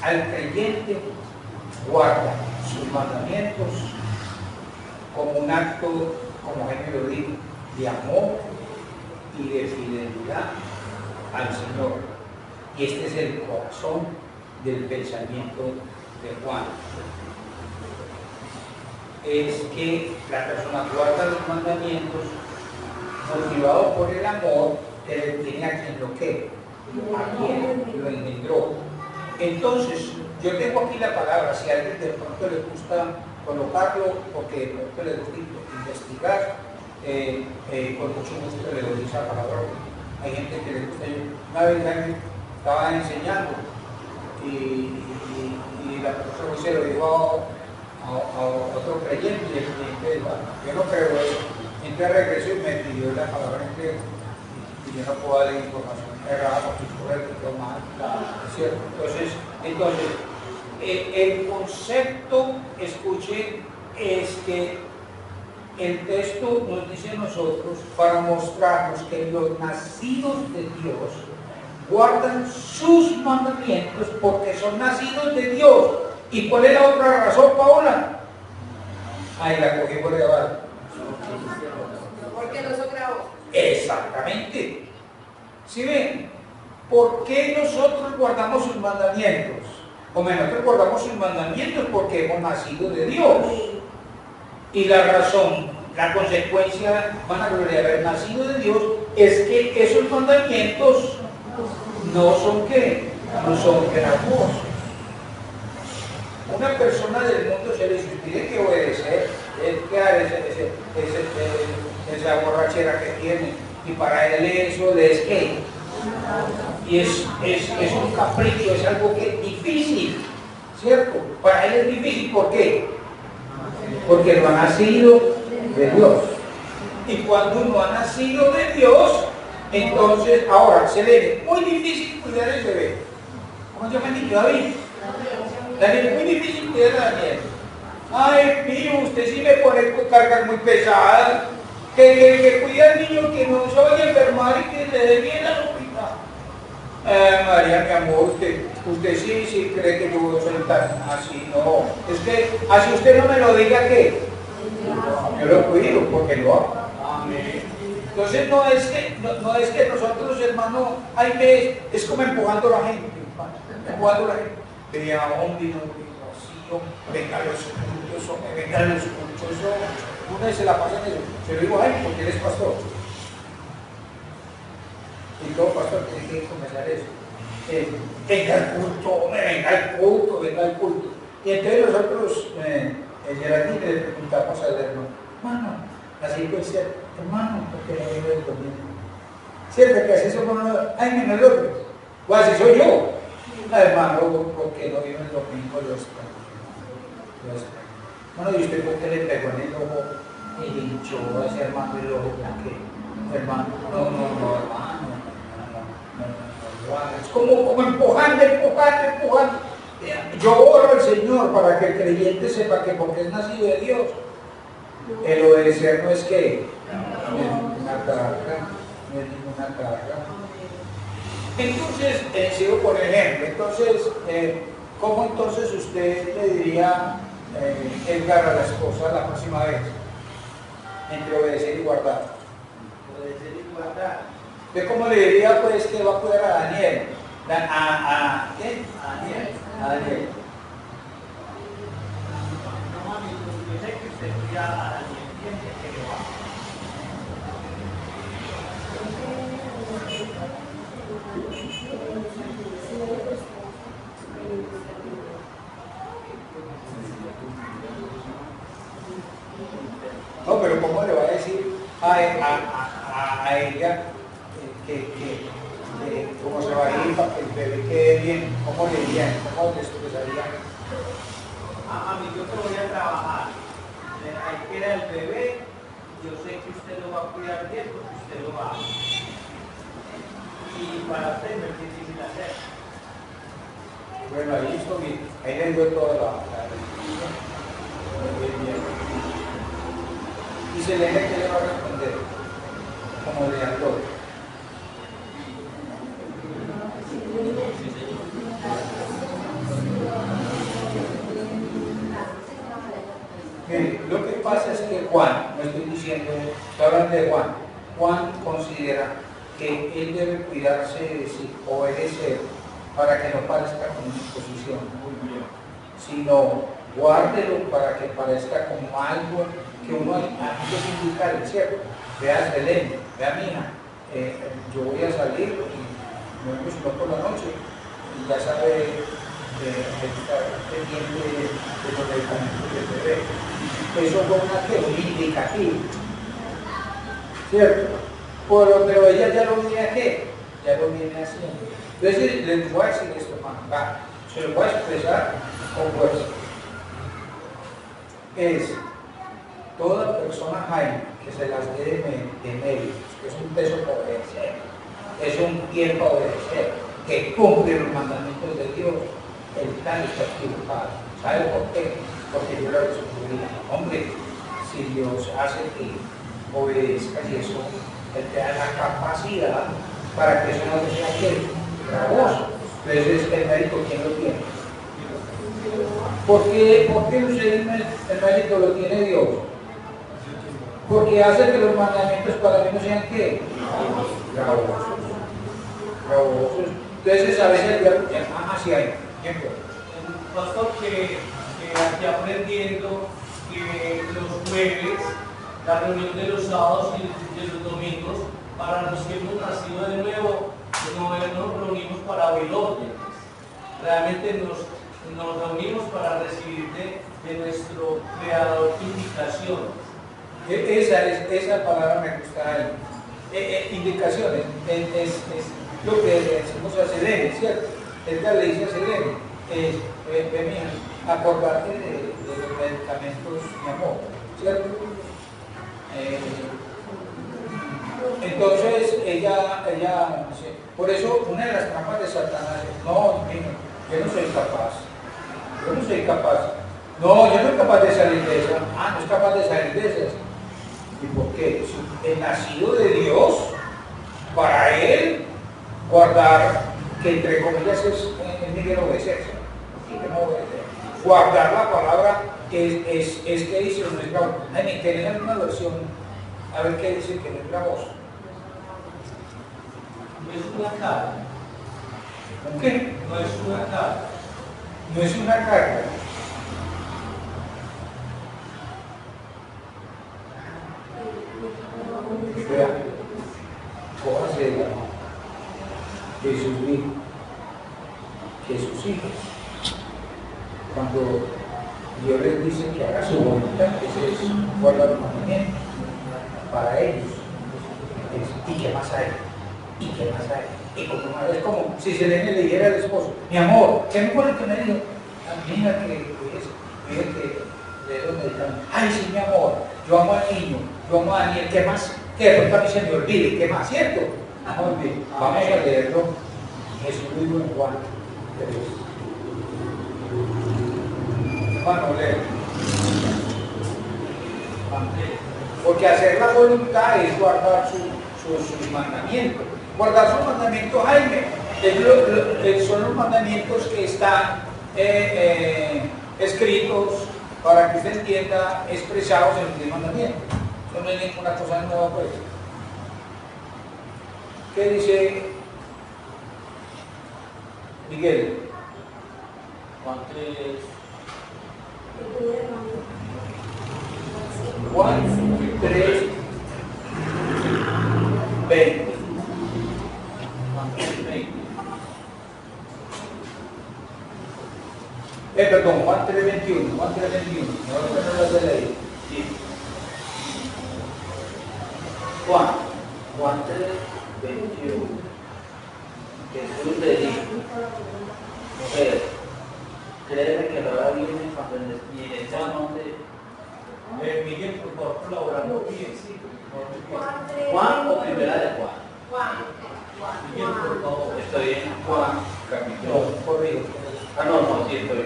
al creyente guarda sus mandamientos como un acto, como Jaime lo dijo, de amor y de fidelidad al Señor. Y este es el corazón del pensamiento de Juan. Es que la persona guarda los mandamientos motivado por el amor que le tiene a quien lo que, a quien lo engendró. Entonces, yo tengo aquí la palabra, si a alguien de pronto le gusta colocarlo, porque de pronto le gusta investigar, con mucho gusto le doy esa palabra. Hay gente que le gusta. Una vez alguien estaba enseñando y la profesora se lo dijo a otro creyente, y el creyente dijo, yo no creo eso. Entonces regresó y me pidió la palabra en griego. Y yo no puedo dar información errada porque es correcto o mal, ¿cierto? Entonces, el concepto, escuchen, es que el texto nos dice a nosotros para mostrarnos que los nacidos de Dios guardan sus mandamientos porque son nacidos de Dios. ¿Y cuál es la otra razón, Paola? Ahí la cogí por debajo. Porque no son bravos. Exactamente. ¿Sí ven? ¿Por qué nosotros guardamos sus mandamientos? Como nosotros guardamos sus mandamientos porque hemos nacido de Dios. Y la razón, la consecuencia, van a gloria de haber nacido de Dios, es que esos mandamientos no son ¿qué? No son gravosos. Una persona del mundo se le dice, tiene que obedecer, esa borrachera que tiene, y para él eso es que, y es un capricho, es algo que es difícil, ¿cierto? Para él es difícil, ¿por qué? Porque no ha nacido de Dios. Y cuando uno ha nacido de Dios, entonces, ahora, se le ve muy difícil cuidar el bebé. ¿Cómo se llama el niño? David. Daniel, es muy difícil cuidar a Daniel. Ay, mío, usted sí me pone cargas muy pesadas. Que cuida al niño, que no se vaya a enfermar y que le dé bien al hospital. María, mi amor, usted sí cree que yo soy tan así. No, es que así usted no me lo diga que yo lo cuido porque lo hago. Amén. Entonces no es que nosotros, hermano, es como empujando a la gente. Empujando a la gente. Vea, hombre, no vacío, venga los cultos, venga los cultos. Una vez se la pasa en eso. Se lo digo a él porque él es pastor. Y todo pastor tiene que comenzar eso. Venga el culto, venga el culto. Y entonces nosotros, Geraldine, le preguntamos al hermano, así puede ser, hermano, porque no viene el domingo. ¿Cierto que así eso no? Ay, me lo otro. O así soy yo. Hermano, porque no viene el domingo los bueno, ¿y usted por qué le pegó en el ojo y hinchó a ese hermano el ojo? Hermano, no, es como empujando. Yo oro al Señor para que el creyente sepa que porque es nacido de Dios, el obedecer no es que no es ninguna carga. Entonces, sigo por ejemplo, ¿cómo entonces usted le diría, Edgar, a la esposa la próxima vez? Entre obedecer y guardar. Obedecer y guardar. ¿Usted cómo le diría pues que va a cuidar a Daniel? ¿Qué? A Daniel. No, mami, yo sé que usted cuida a Daniel, piense que lo va. No, pero ¿cómo le va a decir a ella que cómo se va a ir para que el bebé quede bien? ¿Cómo le dirían? ¿Cómo le expresaría? Mami, yo te voy a trabajar. Ahí queda el bebé. Yo sé que usted lo va a cuidar bien porque usted lo va a hacer. Y para usted no es difícil hacer. Bueno, ahí estoy bien. Ahí le dio toda la bien. Y se le que le va a responder como de actor. de Juan. Juan considera que él debe cuidarse de obedecer para que no parezca como una imposición, sino guárdelo para que parezca como algo que uno hay que indicar, ¿cierto? Vea, Selene, vea, mija, yo voy a salir y me busco por la noche y ya sabe estar pendiente de los medicamentos del bebé. Eso fue un indicativo, ¿cierto? Pero ella ya lo viene a qué, ya lo viene haciendo. Entonces les voy a decir esto, se lo voy a expresar con fuerza. Es toda persona Jaime que se las dé de medio, que es un peso para obedecer, es un tiempo a obedecer, que cumple los mandamientos de Dios, el tal está equivocado. ¿Sabe por qué? Porque yo lo descubrí. Hombre, si Dios hace que obedezcas y eso, Él te da la capacidad para que eso no te sea gravoso. Entonces, el mérito, ¿quién lo tiene? ¿Por qué el mérito lo tiene Dios? Porque hace que los mandamientos para mí no sean ¿qué? Gravosos. Entonces, a veces el diablo hacia ahí. Pastor, que aquí aprendiendo que los jueves, la reunión de los sábados y de los domingos, para los que hemos nacido de nuevo, no nos reunimos para oír órdenes. Realmente nos reunimos para recibir de nuestro Creador indicaciones. Esa palabra me gusta ahí. Indicaciones. Es lo que le decimos a Selene, ¿cierto? Edgar le dice a Selene, acordarte de los medicamentos, mi amor, ¿cierto? Entonces ella dice, por eso una de las trampas de Satanás es, no, yo no soy capaz, yo no soy capaz de salir de esa, no es capaz de salir de esas. ¿Y por qué? Si el nacido de Dios, para él, guardar, que entre comillas es Miguel obedecerse, guardar la palabra es que dice, no es gravoso. Que lean una versión, a ver qué dice que no es gravoso. No es una carga. ¿Con qué? No es una carga. No es una carga. Vea, cójase de Jesús dijo que sus hijos, cuando Dios les dice que haga su voluntad, ese es guardar los mandamientos para ellos. ¿Y qué más hay? ¿Y qué más hay? Es como si Selene le dijera al esposo, mi amor, ¿qué me pone que me dijo? Mira que de los medicamentos. Ay, sí, mi amor, yo amo al niño, yo amo a Daniel, ¿qué más? Que de pronto a mí se me olvide, ¿qué más? ¿Cierto? Muy bien, vamos a leerlo. Jesús lo dijo en Juan 3. Hermano, lee. Porque hacer la voluntad es guardar sus mandamientos. Guardar sus mandamientos, Jaime, son los mandamientos que están escritos para que usted entienda, expresados en los 10 mandamientos. No hay ninguna cosa nueva, pues. ¿Qué dice Miguel? Juan 3. Juan 3, 20. Perdón, Juan 3, 21. Juan 3, 21. No lo de ahí. Sí. Juan 3, 21. Jesús le dijo, mujer, créeme que la hora viene cuando en ese nombre. Miguel, por favor, colaborando bien, sí. Juan o primera de Juan. Miguel, por favor. Estoy en Juan, capítulo. No, corrido. No, sí estoy.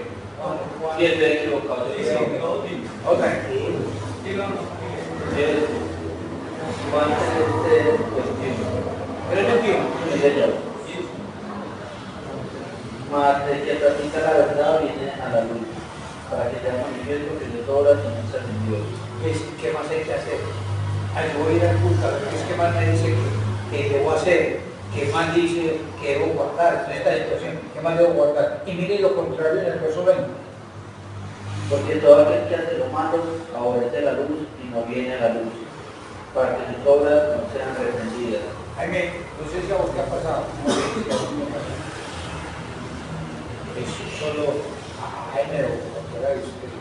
Sí estoy equivocado. Sí, sí, todo bien. Oh, tranquilo. Díganos, Es Juan 3, 21. 3, 21. Sí, señor. Mas de que practica la verdad viene a la luz, para que sea manifiesto que Dios obra sin estar en Dios. ¿Qué más hay que hacer? Ay, yo voy a ir al culto, a ver qué es que más me dice que debo hacer, qué más dice que debo guardar en esta situación, qué más debo guardar. Y mire lo contrario en el verso 20. Porque todo aquel que hace lo malo favorece la luz y no viene a la luz, para que sus obras no sean reprendidas. Jaime, no sé si a vos qué ha pasado. No sé si a vos qué ha pasado. Eso solo a Jaime lo contará usted.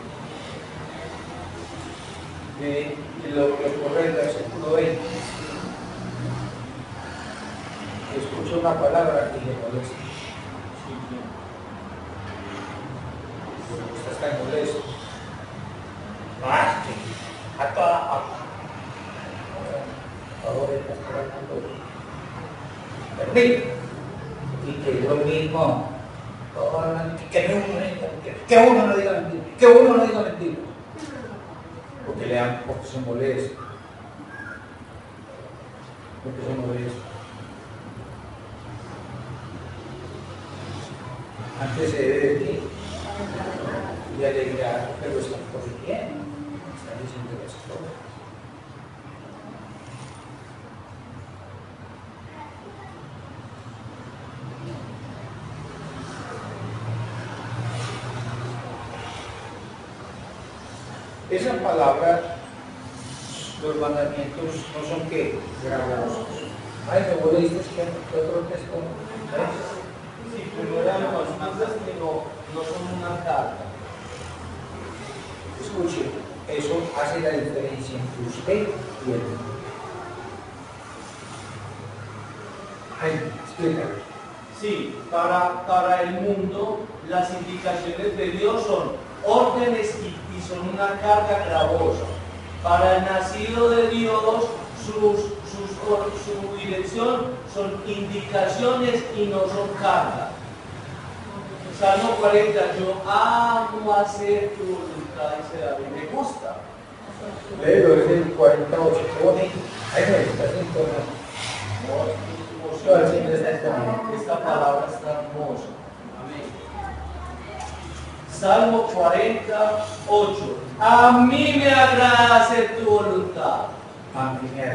Lo que ocurre en el versículo 20. Escucha una palabra y le molesta. Porque usted está molesto. Más a toda. Ahora está esperando. Permite. Y que yo mismo, que uno no diga mentira, que uno no diga mentira. Porque le dan, porque se molesta. Porque se molesta. Antes se debe decir y alegrar, pero están corrigiendo, están diciendo las cosas. Esa palabra, los mandamientos no son que gravosos. Ay, me volviste que otro texto. Sí, pero eran constantes que no son una carga. Escuche, eso hace la diferencia entre usted y el mundo. Ay, explícalo. Sí, para el mundo las indicaciones de Dios son órdenes y son una carga gravosa. Para el nacido de Dios, su dirección son indicaciones y no son cargas. Salmo 40, yo amo hacer tu voluntad, dice David, me gusta. Léelo, es el 48, qué bonito. Ahí me está Esta palabra está hermosa. Amén. Salmo 48. A mí me agrada hacer tu voluntad.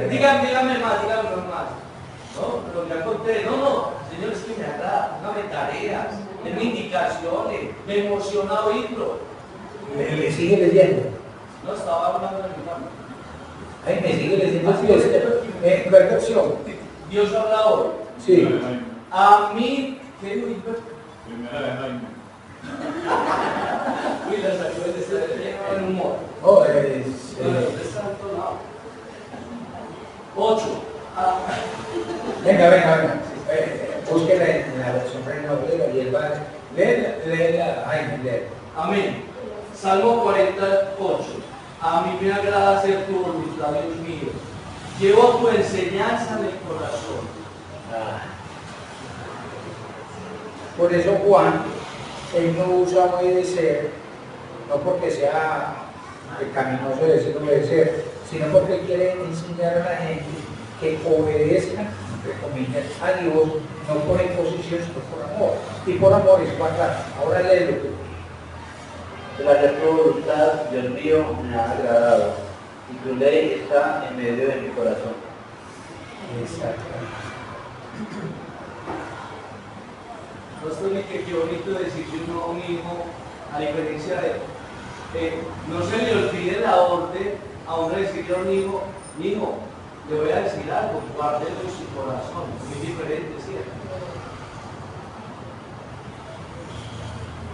Dígame más. No, pero ya conté. No, Señor, es que me agrada. Dame tareas, denme indicaciones, me emociona oírlo. Me sigue leyendo. No, estaba hablando de mi familia. Ahí me sigue leyendo. ¿Cuál versión? Dios habla hoy. Sí. A mí, ¿qué dijo Hilbert? Primera de Jaime. Uy, la sacó de humor. Oh, Está en todo lado. 8. Venga. Búsquela en la versión Reina Valera y el va. Léela, Jaime, léela. Amén. Salmo 48. A mí me agrada hacer tu voluntad, Dios mío. Llevo tu enseñanza en el corazón. Por eso Juan, él no usa obedecer, no porque sea pecaminoso decir obedecer, sino porque quiere enseñar a la gente que obedezcan, entre comillas, a Dios, no por imposición, sino por amor. Y por amor es guardar. Ahora léelo tú. El hacer tu voluntad, Dios mío, me ha agradado, y tu ley está en medio de mi corazón. Exacto. No estoy que qué bonito decirle uno a un hijo, a diferencia de no se le olvide la orden a uno decirle a un hijo, le voy a decir algo, guárdelo en su corazón. Muy diferente, ¿cierto?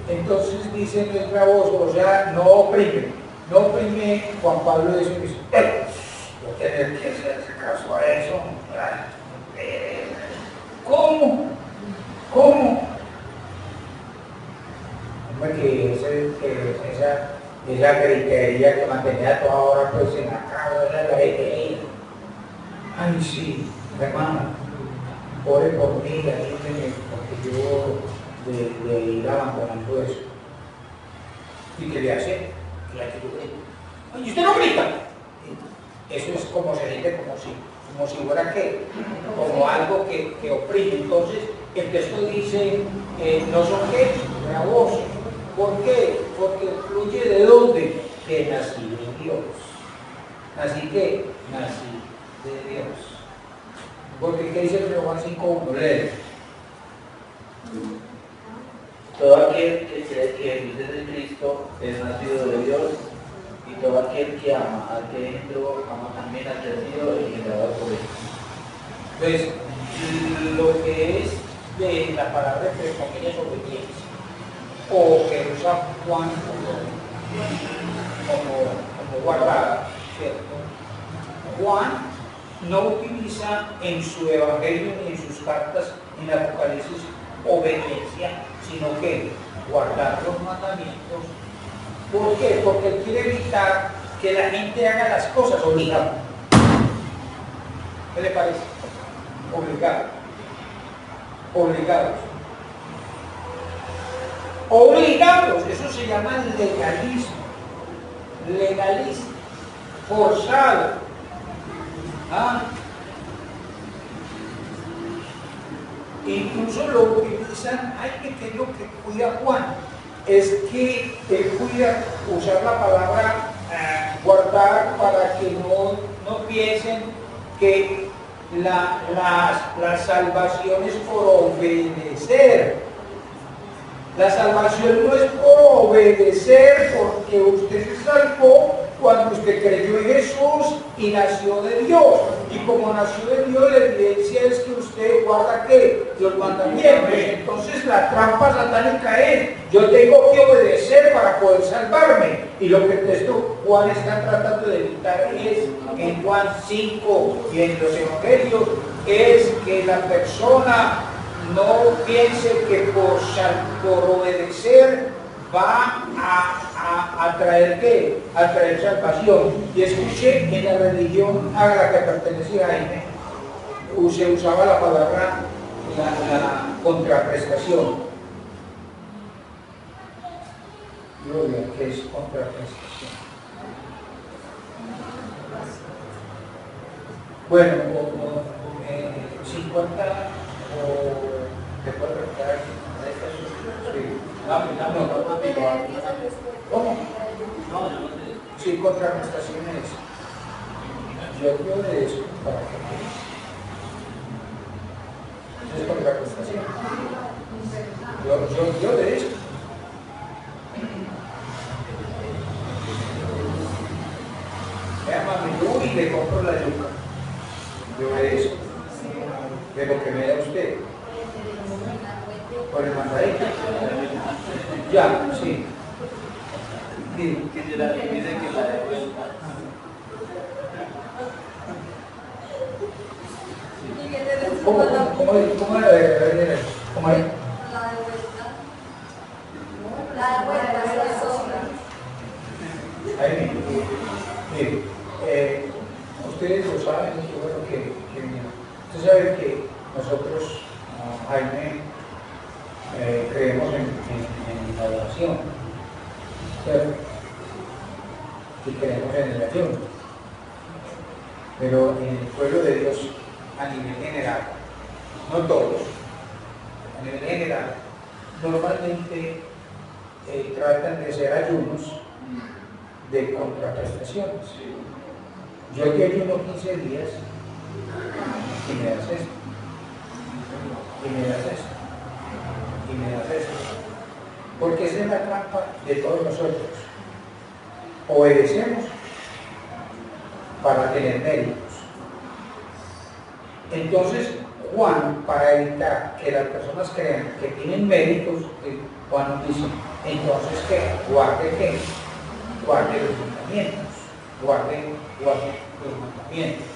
Entonces dice no es gravoso, o sea, no oprime. No oprime, Juan Pablo dice, no tener que hacerse caso a eso. ¿Cómo? Esa gritería que mantenía toda hora pues en la cabeza de la gente. Ay, sí, hermano, ore por mí, ayúdeme, porque yo de ir abandonando eso. ¿Y qué le hace? Que yo grito. ¡Ay, usted no grita! Eso es como se dice, como si fuera que, como algo que oprime. Entonces, el texto dice, no son qué, gravosos. ¿Por qué? Porque fluye de dónde? De nacido en Dios. Así que nací de Dios. Porque ¿qué dice el Juan 5.1? Lee. Todo aquel que cree que Jesús es el Cristo es nacido de Dios, y todo aquel que ama al que engendró, ama también al que ha sido engendrado por él. Entonces, lo que es de la palabra entre comillas obediencia, o que usa Juan como guardada, ¿cierto? Juan no utiliza en su evangelio ni en sus cartas en Apocalipsis obediencia, sino que guardar los mandamientos. ¿Por qué? Porque él quiere evitar que la gente haga las cosas obligadas. ¿Qué le parece? Obligados. Obligados. Obligados, eso se llama legalismo. Legalismo. Forzado. ¿Ah? Incluso lo utilizan, que es lo que cuida Juan, es que él cuida usar la palabra guardar para que no piensen que la salvación es por obedecer. La salvación no es por obedecer, porque usted se salvó cuando usted creyó en Jesús y nació de Dios. Y como nació de Dios, la evidencia es que usted guarda ¿qué? Los mandamientos. Entonces la trampa satánica es, yo tengo que obedecer para poder salvarme. Y lo que el texto Juan está tratando de evitar es, en Juan 5 y en los evangelios, es que la persona no piense que por obedecer va a traer ¿qué? A traer salvación. Y escuché que en la religión a la que pertenecía Jaime se usaba la palabra la contraprestación. Gloria, ¿qué es contraprestación? Bueno, 50 ¿te puedo preguntar? Sí. ¿Cómo? Sí, contraprestaciones. Yo obedezco para que es contraprestación. Yo obedezco. Me ama mi luz y le compro la yuca. Yo obedezco. De lo que me da usted. Por el mandadito. Ya, sí. Sí. Que se la dice que la de vuelta. ¿Cómo era de ¿Cómo es? La de vuelta es la sombra. Ahí mire, ustedes lo saben, y bueno que ustedes saben que nosotros, Jaime, creemos en la oración, ¿cierto? Y creemos en el ayuno. Pero en el pueblo de Dios, a nivel general, no todos, a nivel general, normalmente tratan de hacer ayunos de contraprestaciones. Yo te ayuno 15 días y me das esto, y me das esto, y me das esto. Porque esa es la trampa de todos nosotros. Obedecemos para tener méritos. Entonces, Juan, para evitar que las personas crean que tienen méritos, Juan nos dice, entonces que guarde qué, guarde los mandamientos, guarde los mandamientos.